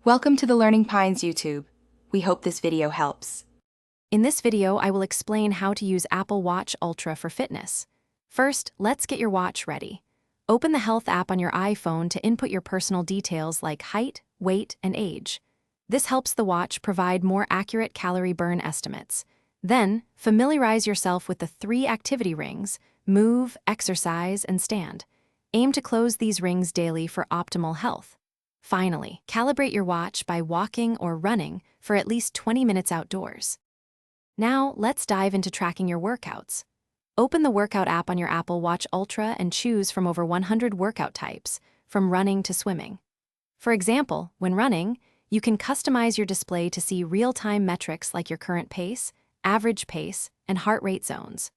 Welcome to the Learning Pines YouTube. We hope this video helps. In this video, I will explain how to use Apple Watch Ultra for fitness. First, let's get your watch ready. Open the Health app on your iPhone to input your personal details like height, weight, and age. This helps the watch provide more accurate calorie burn estimates. Then, familiarize yourself with the 3 activity rings: move, exercise, and stand. Aim to close these rings daily for optimal health. Finally, calibrate your watch by walking or running for at least 20 minutes outdoors. Now, let's dive into tracking your workouts. Open the Workout app on your Apple Watch Ultra and choose from over 100 workout types, from running to swimming. For example, when running, you can customize your display to see real-time metrics like your current pace, average pace, and heart rate zones.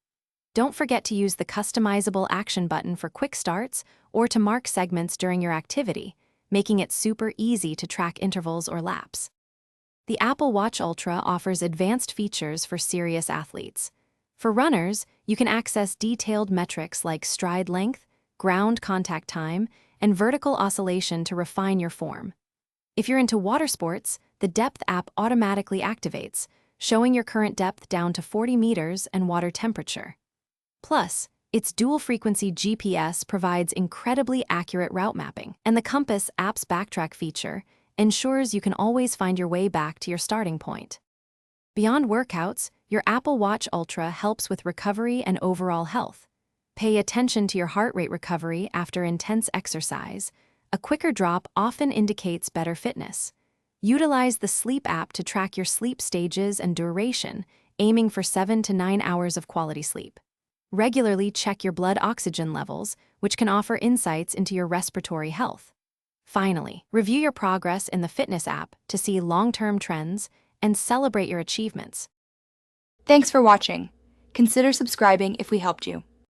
Don't forget to use the customizable action button for quick starts or to mark segments during your activity, making it super easy to track intervals or laps. The Apple Watch Ultra offers advanced features for serious athletes. For runners, you can access detailed metrics like stride length, ground contact time, and vertical oscillation to refine your form. If you're into water sports, the Depth app automatically activates, showing your current depth down to 40 meters and water temperature. Plus, its dual-frequency GPS provides incredibly accurate route mapping, and the Compass app's backtrack feature ensures you can always find your way back to your starting point. Beyond workouts, your Apple Watch Ultra helps with recovery and overall health. Pay attention to your heart rate recovery after intense exercise. A quicker drop often indicates better fitness. Utilize the Sleep app to track your sleep stages and duration, aiming for 7 to 9 hours of quality sleep. Regularly check your blood oxygen levels, which can offer insights into your respiratory health. Finally, review your progress in the Fitness app to see long-term trends and celebrate your achievements. Thanks for watching. Consider subscribing if we helped you.